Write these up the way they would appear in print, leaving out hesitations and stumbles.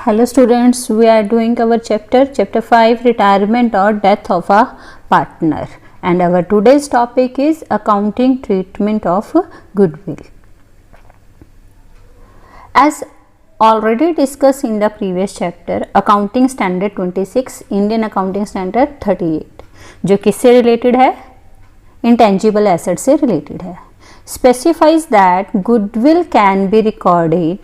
Hello students, we are doing our chapter 5 retirement or death of a partner, and our today's topic is accounting treatment of goodwill. As already discussed in the previous chapter, accounting standard 26, Indian accounting standard 38 जो किससे related है, intangible asset से related है, specifies that goodwill can be recorded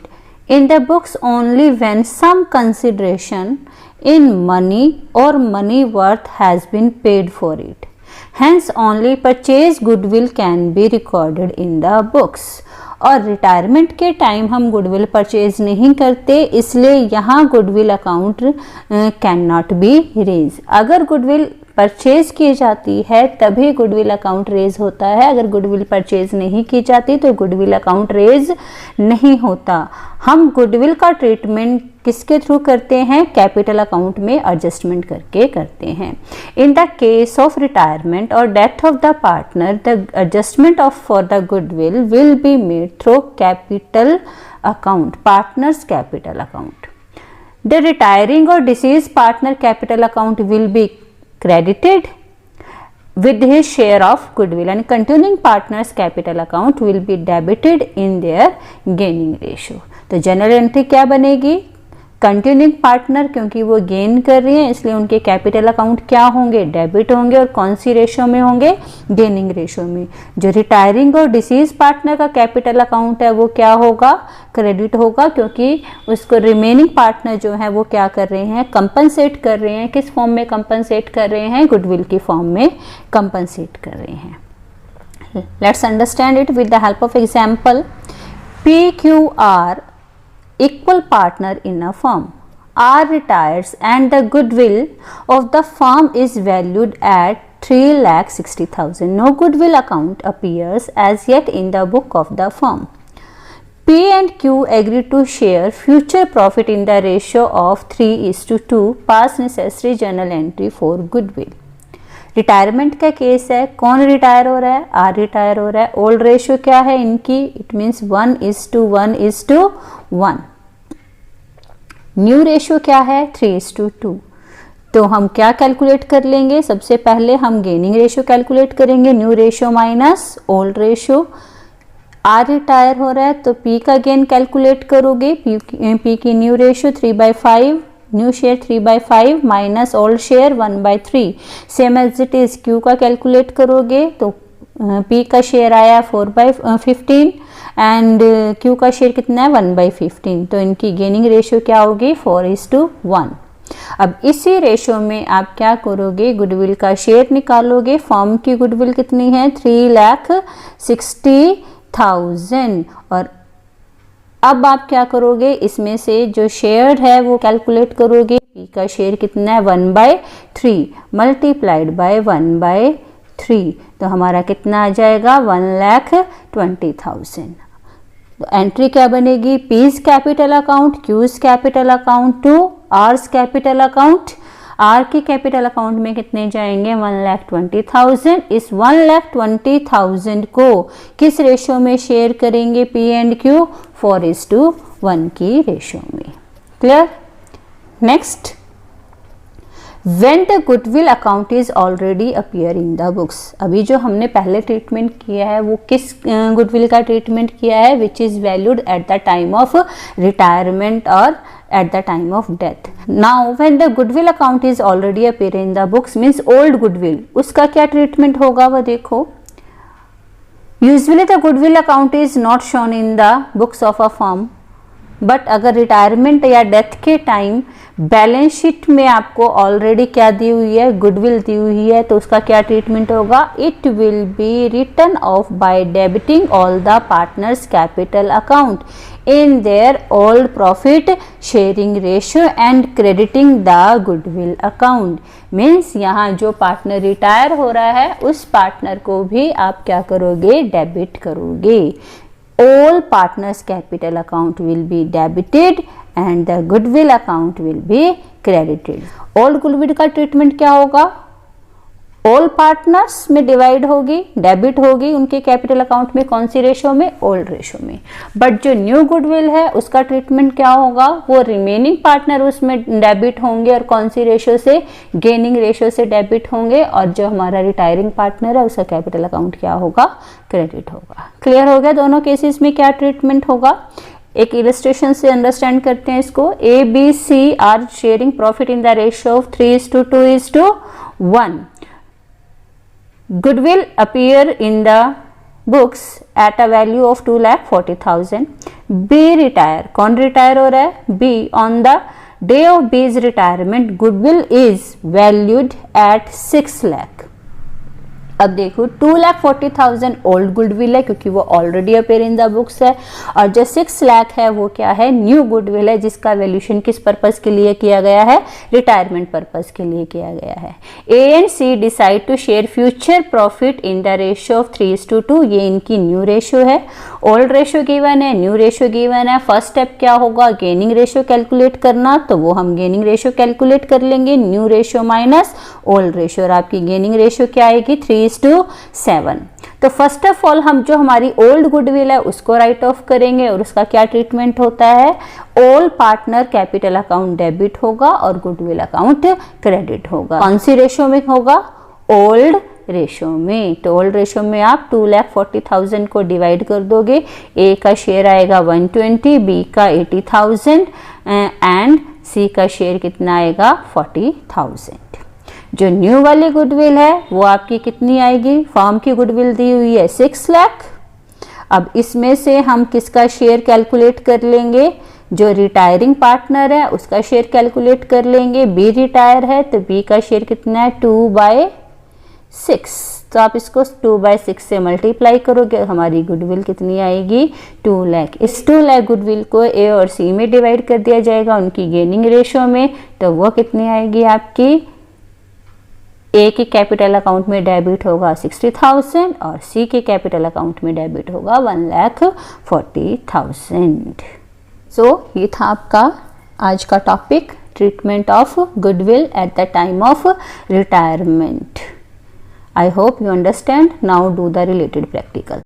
in the books only when some consideration in money or money worth has been paid for it. Hence only purchase goodwill can be recorded in the books. और retirement के time हम goodwill purchase नहीं करते, इसलिए यहाँ goodwill account can not be raise. अगर goodwill purchase की जाती है तभी गुडविल अकाउंट रेज होता है. अगर गुडविल परचेज नहीं की जाती तो गुडविल अकाउंट रेज नहीं होता. हम गुडविल का ट्रीटमेंट किसके थ्रू करते हैं? कैपिटल अकाउंट में एडजस्टमेंट करके करते हैं. In the case of retirement और death of the partner, the adjustment of for the goodwill will be made through capital account, partners capital account. The retiring और deceased partner capital account will be credited with his share of goodwill and continuing partners capital account will be debited in their gaining ratio. तो general entry क्या बनेगी? Continuing partner, क्योंकि वो gain कर रही हैं इसलिए उनके कैपिटल अकाउंट क्या होंगे? डेबिट होंगे. और कौन सी रेशो में होंगे? गेनिंग रेशो में. जो रिटायरिंग और डिसीज पार्टनर का कैपिटल अकाउंट है वो क्या होगा? क्रेडिट होगा, क्योंकि उसको रिमेनिंग पार्टनर जो है वो क्या कर रहे हैं? कंपनसेट कर रहे हैं. किस फॉर्म में कंपनसेट कर रहे हैं? गुडविल की फॉर्म में कंपनसेट कर रहे हैं. Let's understand it with the help of example. PQR equal partner in a firm. R retires and the goodwill of the firm is valued at 3,60,000. No goodwill account appears as yet in the book of the firm. P and Q agree to share future profit in the ratio of 3:2. Pass necessary journal entry for goodwill. Retirement का case है. कौन retire हो रहा है? Are retire हो रहा है. Old ratio क्या है इनकी? It means 1:1:1. न्यू रेशियो क्या है? 3:2. तो हम क्या कैलकुलेट कर लेंगे? सबसे पहले हम गेनिंग रेशियो कैलकुलेट करेंगे. New ratio minus old ratio. R retire हो रहा है तो पी का गेन कैलकुलेट करोगे. पी की new ratio 3/5, new share 3/5 minus old share 1/3. Same as it is Q का कैलकुलेट करोगे तो पी का शेयर आया 4/15 एंड क्यू का शेयर कितना है? 1/15. तो इनकी गेनिंग रेशियो क्या होगी? 4:1. अब इसी रेशियो में आप क्या करोगे? गुडविल का शेयर निकालोगे. फर्म की गुडविल कितनी है? 3,60,000. और अब आप क्या करोगे? इसमें से जो शेयर है वो कैलकुलेट करोगे. पी का शेयर कितना है? 1/3 मल्टीप्लाइड बाय 1/3. तो हमारा कितना आ जाएगा? 1,20,000. तो एंट्री क्या बनेगी? P's capital account, Q's capital account to R's capital account. R की कैपिटल अकाउंट में कितने जाएंगे? 1,20,000. इस 1,20,000 को किस रेशियो में शेयर करेंगे? पी एंड क्यू 4:1 की रेशियो में. Clear? Next, when the goodwill account is already appear in the books. अभी जो हमने पहले ट्रीटमेंट किया है वो किस गुडविल का ट्रीटमेंट किया है? which is valued at the time of retirement or at the time of death. Now when the goodwill account is already appear in the books means old goodwill, उसका क्या treatment होगा वो देखो. Usually the goodwill account is not shown in the books of a firm. But अगर retirement या death के time balance sheet में आपको ऑलरेडी क्या दी हुई है? गुडविल दी हुई है. तो उसका क्या ट्रीटमेंट होगा? It will be written off by debiting all the partners capital account in their old profit sharing ratio and crediting the goodwill account. Means यहाँ जो पार्टनर रिटायर हो रहा है उस पार्टनर को भी आप क्या करोगे? डेबिट करोगे. All partners capital account will be debited and the goodwill account will be credited. Old goodwill का ट्रीटमेंट क्या होगा? ऑल पार्टनर्स में डिवाइड होगी, डेबिट होगी उनके कैपिटल अकाउंट में, कौन सी रेशो में, ओल्ड रेशो में। बट जो न्यू गुडविल है उसका ट्रीटमेंट क्या होगा, वो रिमेनिंग पार्टनर उसमें डेबिट होंगे और कौन सी रेशो से, गेनिंग रेशो से डेबिट होंगे, और जो हमारा रिटायरिंग पार्टनर है उसका कैपिटल अकाउंट क्या होगा, क्रेडिट होगा। क्लियर हो गया दोनों केसेस में क्या ट्रीटमेंट होगा। एक इलस्ट्रेशन से अंडरस्टैंड करते हैं इसको। A B C are sharing profit in the ratio of 3:2:1। Goodwill appear in the books at a value of 2,40,000. B retire, कौन रिटायर हो रहा है, B। On the day of B's retirement, goodwill is valued at 6 lakh. अब देखो 2,40,000 old goodwill है क्योंकि वो already appear in the books है, और जो 6 लाख है वो क्या है, न्यू गुडविल है जिसका वैल्यूएशन किस पर्पस के लिए किया गया है, रिटायरमेंट पर्पस के लिए किया गया है। A and C decide to share future profit in the ratio of 3:2, ये इनकी न्यू रेशियो है। ओल्ड रेशियो गिवन है, न्यू रेशियो गिवन है। फर्स्ट स्टेप क्या होगा, गेनिंग रेशियो कैलकुलेट करना, तो वो हम गेनिंग रेशियो कैलकुलेट कर लेंगे, new ratio minus old ratio, और आपकी गेनिंग रेशियो क्या आएगी, 3:7। तो फर्स्ट ऑफ ऑल हम जो हमारी ओल्ड गुडविल है उसको राइट ऑफ करेंगे, और उसका क्या ट्रीटमेंट होता है, all partner capital account debit होगा और गुडविल अकाउंट क्रेडिट होगा। कौन सी रेशियो में होगा, ओल्ड रेशियो में। तो ओल्ड रेशियो में आप 2,40,000 को डिवाइड कर दोगे, ए का शेयर आएगा 120, बी का 80,000 एंड सी का शेयर कितना आएगा, 40,000। जो न्यू वाली गुडविल है वो आपकी कितनी आएगी, फर्म की गुडविल दी हुई है 6 लाख। अब इसमें से हम किसका शेयर कैलकुलेट कर लेंगे, जो रिटायरिंग पार्टनर है उसका शेयर कैलकुलेट कर लेंगे। बी रिटायर है तो बी का शेयर कितना है, 2/6। तो आप इसको 2/6 से मल्टीप्लाई करोगे, हमारी गुडविल कितनी आएगी, 2 लाख। इस 2 लाख गुडविल को ए और सी में डिवाइड कर दिया जाएगा उनकी गेनिंग रेशियो में, तो वो कितनी आएगी आपकी, ए के कैपिटल अकाउंट में डेबिट होगा 60,000 और सी के कैपिटल अकाउंट में डेबिट होगा 1,40,000। सो ये था आपका आज का topic, treatment of goodwill at the time of retirement. I hope you understand. Now do the related practical.